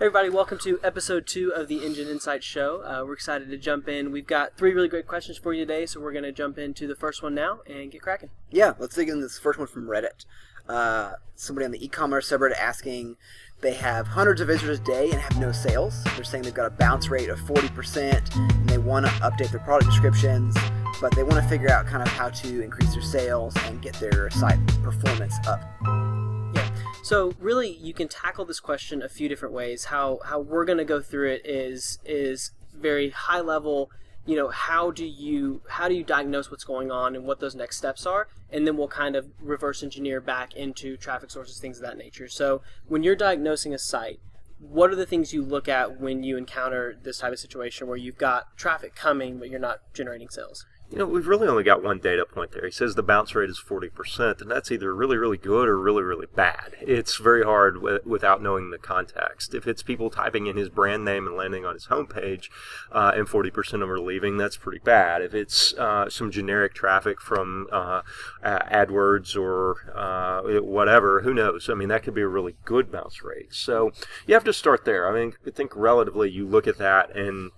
Hey everybody, welcome to episode 2 of the Engine Insight Show. We're excited to jump in. We've got 3 really great questions for you today, so we're going to jump into the first one now and get cracking. Yeah, let's dig into this first one from Reddit. Somebody on the eCommerce subreddit asking, they have hundreds of visitors a day and have no sales. They're saying they've got a bounce rate of 40% and they want to update their product descriptions, but they want to figure out kind of how to increase their sales and get their site performance up. So really, you can tackle this question a few different ways. How we're going to go through it is very high level. You know, how do you diagnose what's going on and what those next steps are, and then we'll kind of reverse engineer back into traffic sources, things of that nature. So when you're diagnosing a site, what are the things you look at when you encounter this type of situation where you've got traffic coming but you're not generating sales? You know, we've really only got one data point there. He says the bounce rate is 40%, and that's either really, really good or really, really bad. It's very hard without knowing the context. If it's people typing in his brand name and landing on his homepage, and 40% of them are leaving, that's pretty bad. If it's some generic traffic from AdWords or whatever, who knows? I mean, that could be a really good bounce rate. So you have to start there. I mean, I think relatively you look at that and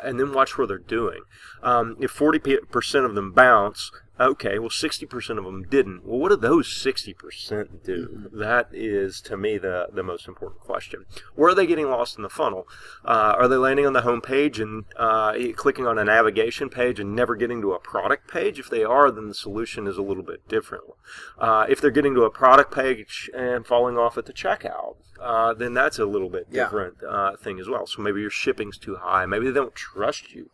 then watch where they're doing. If 40% of them bounce, okay, well 60% of them didn't. Well, what do those 60% do? That is, to me, the most important question. Where are they getting lost in the funnel? Are they landing on the home page and clicking on a navigation page and never getting to a product page? If they are, then the solution is a little bit different. If they're getting to a product page and falling off at the checkout, then that's a little bit different thing as well. So maybe your shipping's too high. Maybe they don't trust you.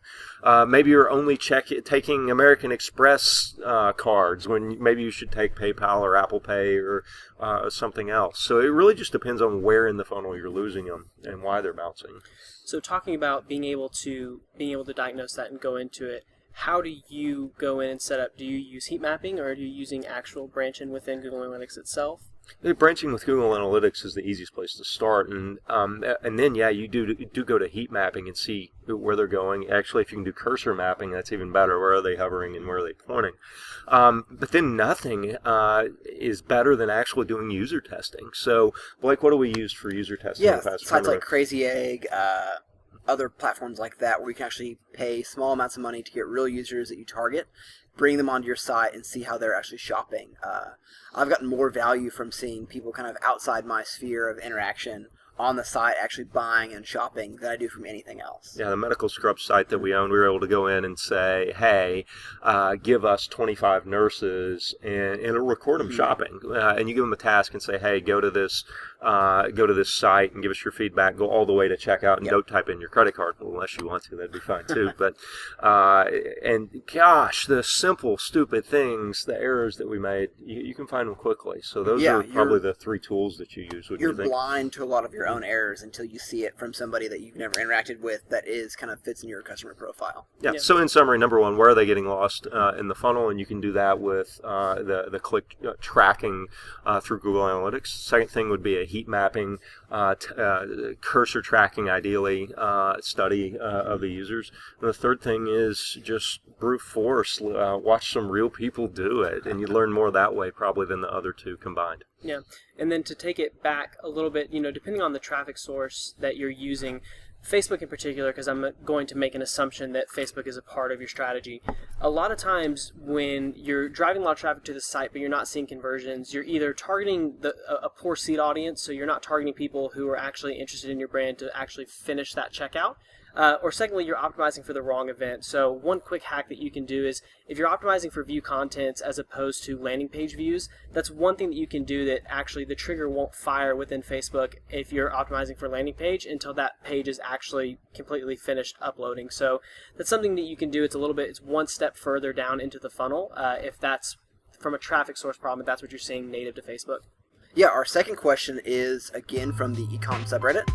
Maybe you're only taking American Express cards when maybe you should take PayPal or Apple Pay or something else. So it really just depends on where in the funnel you're losing them and why they're bouncing. So talking about being able to diagnose that and go into it, how do you go in and set up? Do you use heat mapping, or are you using actual branching within Google Analytics itself? Branching with Google Analytics is the easiest place to start, and then you do go to heat mapping and see where they're going. Actually, if you can do cursor mapping, that's even better. Where are they hovering and where are they pointing? But then nothing is better than actually doing user testing. So, Blake, what do we use for user testing? Yeah, sites like Crazy Egg, other platforms like that, where you can actually pay small amounts of money to get real users that you target, bring them onto your site and see how they're actually shopping. I've gotten more value from seeing people kind of outside my sphere of interaction on the site actually buying and shopping than I do from anything else. Yeah, the Medical Scrub site that we own, we were able to go in and say, hey, give us 25 nurses, and it'll record them shopping. And you give them a task and say, hey, go to this site and give us your feedback. Go all the way to checkout and don't type in your credit card, unless you want to. That'd be fine too. But and gosh, the simple, stupid things, the errors that we made, you can find them quickly. So those are probably the 3 tools that you use. You're blind to a lot of your own errors until you see it from somebody that you've never interacted with that is kind of fits in your customer profile. Yeah. So in summary, number 1, where are they getting lost in the funnel? And you can do that with the click tracking through Google Analytics. Second thing would be a heat mapping, cursor tracking, ideally, study of the users. And the third thing is just brute force. Watch some real people do it, and you learn more that way probably than the other 2 combined. Yeah, and then to take it back a little bit, depending on the traffic source that you're using, Facebook in particular, because I'm going to make an assumption that Facebook is a part of your strategy. A lot of times when you're driving a lot of traffic to the site but you're not seeing conversions, you're either targeting a poor seed audience, so you're not targeting people who are actually interested in your brand to actually finish that checkout, or secondly, you're optimizing for the wrong event. So one quick hack that you can do is, if you're optimizing for view contents as opposed to landing page views, that's one thing that you can do that actually the trigger won't fire within Facebook if you're optimizing for landing page until that page is actually completely finished uploading. So that's something that you can do. It's one step further down into the funnel if that's from a traffic source problem, if that's what you're seeing native to Facebook. Yeah, our second question is, again, from the eCom subreddit,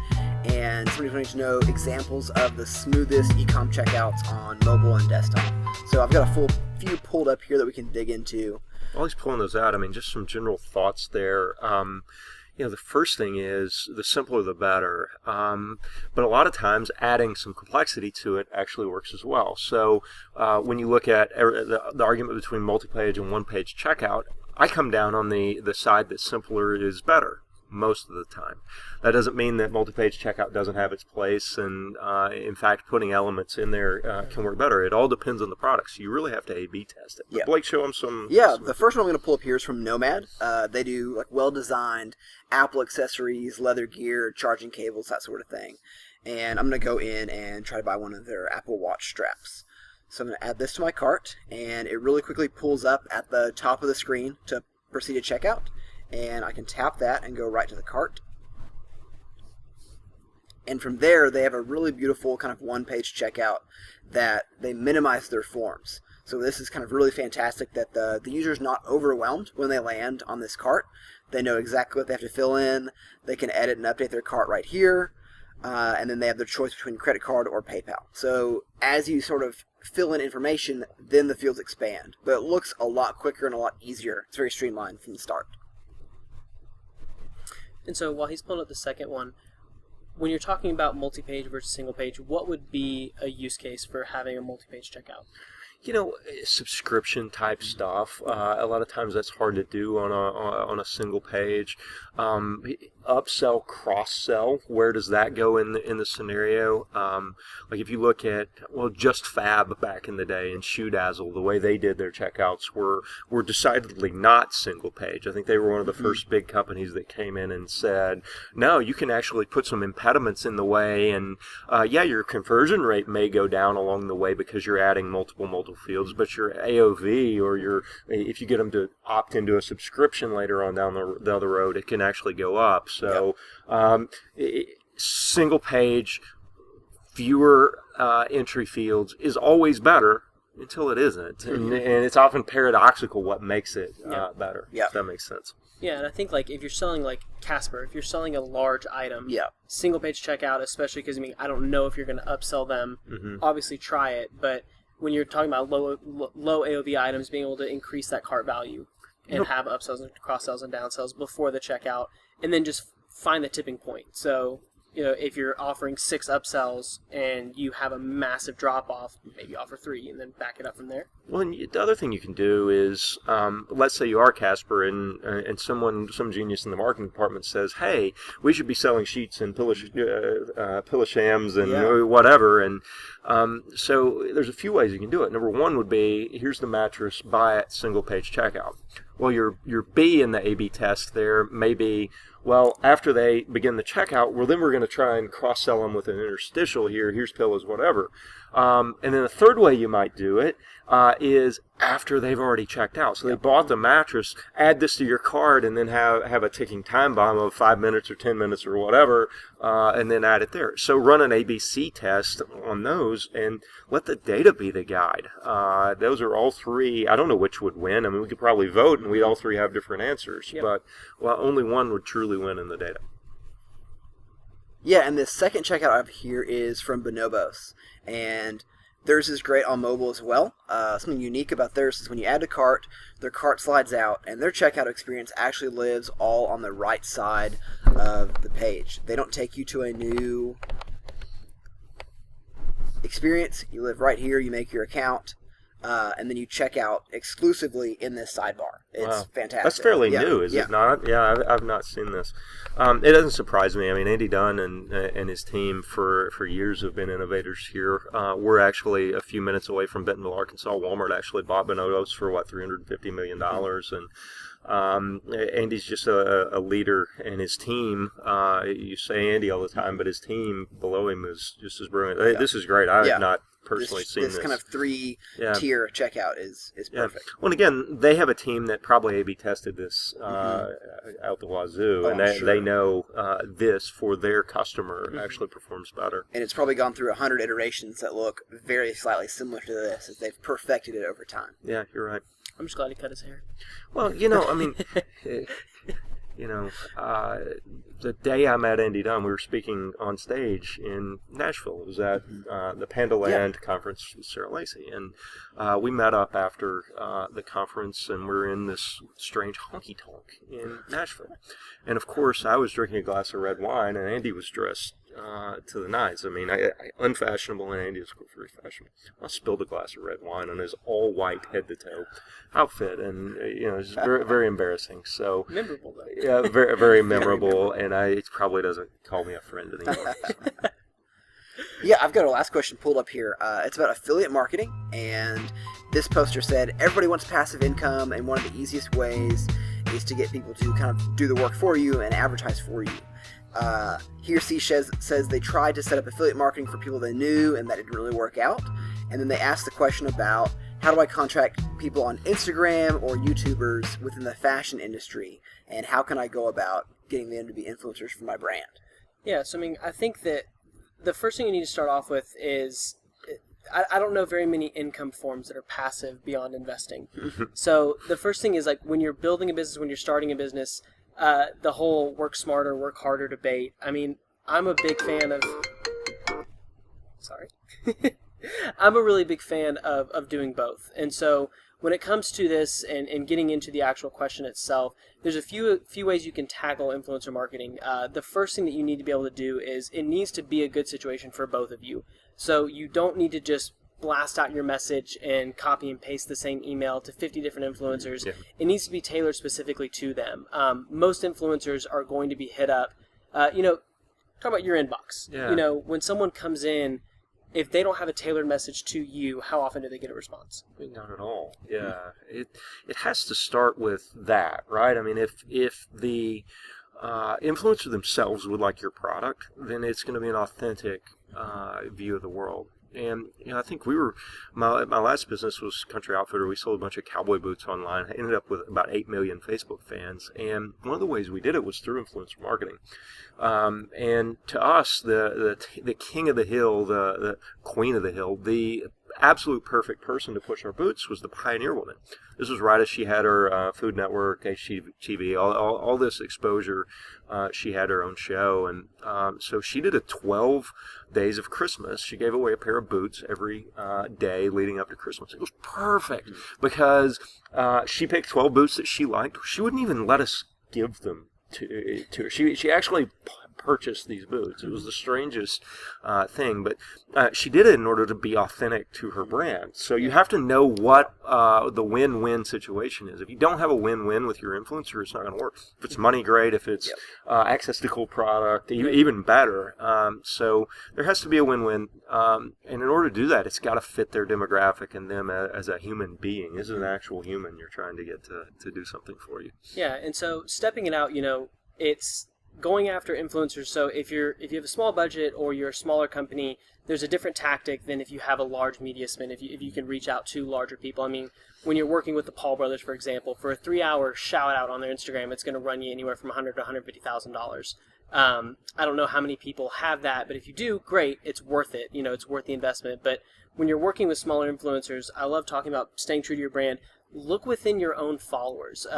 and somebody's wanting to know examples of the smoothest eCom checkouts on mobile and desktop. So I've got a few pulled up here that we can dig into. While he's pulling those out, I mean, just some general thoughts there. The first thing is the simpler the better. But a lot of times adding some complexity to it actually works as well. So when you look at the argument between multi-page and one-page checkout, I come down on the side that simpler is better. most of the time. That doesn't mean that multi-page checkout doesn't have its place, and in fact, putting elements in there can work better. It all depends on the product, so you really have to A/B test it. Yeah. Blake, show them some. Yeah, the first one I'm going to pull up here is from Nomad. They do like well-designed Apple accessories, leather gear, charging cables, that sort of thing. And I'm going to go in and try to buy one of their Apple Watch straps. So I'm going to add this to my cart, and it really quickly pulls up at the top of the screen to proceed to checkout. And I can tap that and go right to the cart. And from there, they have a really beautiful kind of one-page checkout that they minimize their forms. So this is kind of really fantastic that the user's not overwhelmed when they land on this cart. They know exactly what they have to fill in. They can edit and update their cart right here. And then they have their choice between credit card or PayPal. So as you sort of fill in information, then the fields expand. But it looks a lot quicker and a lot easier. It's very streamlined from the start. And so while he's pulling up the second one, when you're talking about multi-page versus single-page, what would be a use case for having a multi-page checkout? You know, subscription type stuff. A lot of times that's hard to do on a single page. Upsell, cross sell. Where does that go in the scenario? Like if you look at Just Fab back in the day and Shoe Dazzle, the way they did their checkouts were decidedly not single page. I think they were one of the first big companies that came in and said, no, you can actually put some impediments in the way, and yeah, your conversion rate may go down along the way because you're adding multiple fields, but your AOV or if you get them to opt into a subscription later on down the other road, it can actually go up. So single page, fewer entry fields is always better until it isn't, and it's often paradoxical what makes it better. If that makes sense. Yeah, and I think like if you're selling like Casper, if you're selling a large item, single page checkout, especially because I don't know if you're going to upsell them. Obviously, try it, but when you're talking about low AOV items, being able to increase that cart value and have upsells and cross-sells and downsells before the checkout, and then just find the tipping point. So, if you're offering 6 upsells and you have a massive drop-off, maybe offer 3 and then back it up from there. Well, and the other thing you can do is, let's say you are Casper and some genius in the marketing department says, hey, we should be selling sheets and pillow shams and whatever. And so there's a few ways you can do it. Number one would be, here's the mattress, buy it, single page checkout. Well, your B in the A/B test there may be, well, after they begin the checkout, then we're going to try and cross-sell them with an interstitial here. Here's pillows, whatever. And then the third way you might do it is after they've already checked out. So they bought the mattress, add this to your cart, and then have a ticking time bomb of 5 minutes or 10 minutes or whatever, and then add it there. So run an ABC test on those and let the data be the guide. Those are all 3. I don't know which would win. I mean, we could probably vote, and we'd all 3 have different answers. But only one would truly win in the data. Yeah, and the second checkout I have here is from Bonobos, and theirs is great on mobile as well. Something unique about theirs is when you add to cart, their cart slides out, and their checkout experience actually lives all on the right side of the page. They don't take you to a new experience. You live right here, you make your account, and then you check out exclusively in this sidebar. It's fantastic. That's fairly new, is it not? Yeah, I've not seen this. It doesn't surprise me. I mean, Andy Dunn and his team for years have been innovators here. We're actually a few minutes away from Bentonville, Arkansas. Walmart actually bought Bonobos for, $350 million. And Andy's just a leader, and his team, you say Andy all the time, but his team below him is just as brilliant. This is great. I have not personally seen this. This kind of 3-tier checkout is perfect. Well, and again, they have a team that probably A/B tested this out the wazoo, and they know this for their customer actually performs better. And it's probably gone through 100 iterations that look very slightly similar to this, as they've perfected it over time. Yeah, you're right. I'm just glad he cut his hair. Well, I mean, the day I met Andy Dunn, we were speaking on stage in Nashville. It was at the Panda Land conference with Sarah Lacey. And we met up after the conference, and we're in this strange honky-tonk in Nashville. And, of course, I was drinking a glass of red wine, and Andy was dressed to the nines. I mean, I unfashionable, and Andy is very fashionable. I spilled a glass of red wine on his all-white head-to-toe outfit, and it's very, very embarrassing. So memorable, though. Yeah, very, very memorable, and he probably doesn't call me a friend anymore. So. Yeah, I've got a last question pulled up here. It's about affiliate marketing, and this poster said, everybody wants passive income, and one of the easiest ways is to get people to kind of do the work for you and advertise for you. He or she says they tried to set up affiliate marketing for people they knew, and that didn't really work out. And then they asked the question about, how do I contract people on Instagram or YouTubers within the fashion industry, and how can I go about getting them to be influencers for my brand? Yeah, so I think that the first thing you need to start off with is, I don't know very many income forms that are passive beyond investing. So the first thing is, like, when you're building a business, when you're starting a business, the whole work smarter, work harder debate. I mean, I'm a big fan of... Sorry. I'm a really big fan of doing both. And so when it comes to this and getting into the actual question itself, there's a few ways you can tackle influencer marketing. The first thing that you need to be able to do is it needs to be a good situation for both of you. So you don't need to just blast out your message and copy and paste the same email to 50 different influencers. Yeah. It needs to be tailored specifically to them. Most influencers are going to be hit up. Talk about your inbox. Yeah. When someone comes in, if they don't have a tailored message to you, how often do they get a response? Not at all. Yeah, it has to start with that, right? I mean, if the influencer themselves would like your product, then it's going to be an authentic view of the world. And I think my last business was Country Outfitter. We sold a bunch of cowboy boots online. I ended up with about 8 million Facebook fans. And one of the ways we did it was through influencer marketing. And to us, the king of the hill, the queen of the hill, the absolute perfect person to push our boots was the Pioneer Woman. This was right as she had her Food Network, HGTV, all this exposure. She had her own show, and so she did a 12 days of Christmas. She gave away a pair of boots every day leading up to Christmas. It was perfect because she picked 12 boots that she liked. She wouldn't even let us give them to her. She actually purchased these boots. It was the strangest thing, but she did it in order to be authentic to her brand. So you have to know what the win-win situation is. If you don't have a win-win with your influencer, it's not going to work. If it's money, great. If it's access to cool product, even better. So there has to be a win-win, and in order to do that, it's got to fit their demographic and them as a human being. This is an actual human you're trying to get to do something for you. Yeah, and so stepping it out, it's going after influencers. So if you have a small budget or you're a smaller company, there's a different tactic than if you have a large media spend, if you can reach out to larger people. I mean, when you're working with the Paul brothers, for example, for a 3-hour shout out on their Instagram, it's going to run you anywhere from $100,000 to $150,000. I don't know how many people have that, but if you do, great, it's worth it. It's worth the investment. But when you're working with smaller influencers, I love talking about staying true to your brand. Look within your own followers.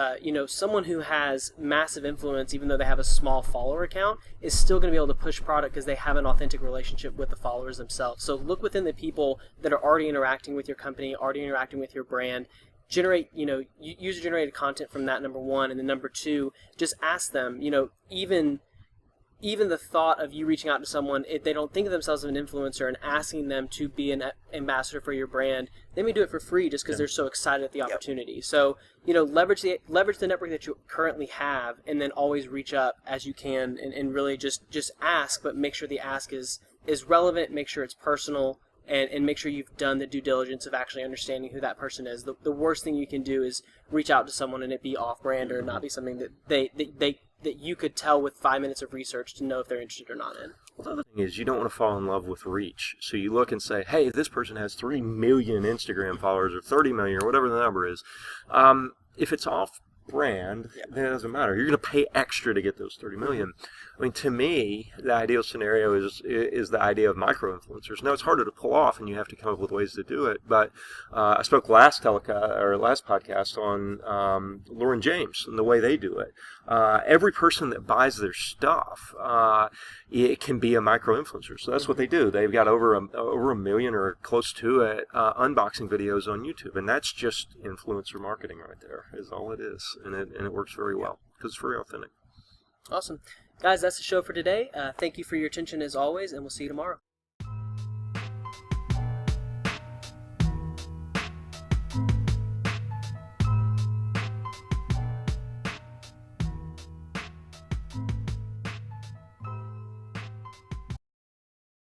Someone who has massive influence, even though they have a small follower account, is still going to be able to push product because they have an authentic relationship with the followers themselves. So look within the people that are already interacting with your company, already interacting with your brand. Generate, user-generated content from that, number one. And then number two, just ask them, even the thought of you reaching out to someone, if they don't think of themselves as an influencer, and asking them to be an ambassador for your brand, they may do it for free just because they're so excited at the opportunity. So, leverage the network that you currently have, and then always reach up as you can, and really just ask, but make sure the ask is relevant, make sure it's personal, and make sure you've done the due diligence of actually understanding who that person is. The worst thing you can do is reach out to someone and it be off-brand or not be something that you could tell with 5 minutes of research to know if they're interested or not in. Well, the other thing is you don't want to fall in love with reach. So you look and say, hey, this person has 3 million Instagram followers or 30 million or whatever the number is. If it's off brand, then it doesn't matter. You're going to pay extra to get those 30 million. I mean, to me, the ideal scenario is the idea of micro-influencers. Now, it's harder to pull off, and you have to come up with ways to do it. But I spoke last podcast on Lauren James and the way they do it. Every person that buys their stuff, it can be a micro-influencer. So that's what they do. They've got over a million or close to it unboxing videos on YouTube, and that's just influencer marketing right there. Is all it is, and it works very well because it's very authentic. Awesome. Guys, that's the show for today. Thank you for your attention as always, and we'll see you tomorrow.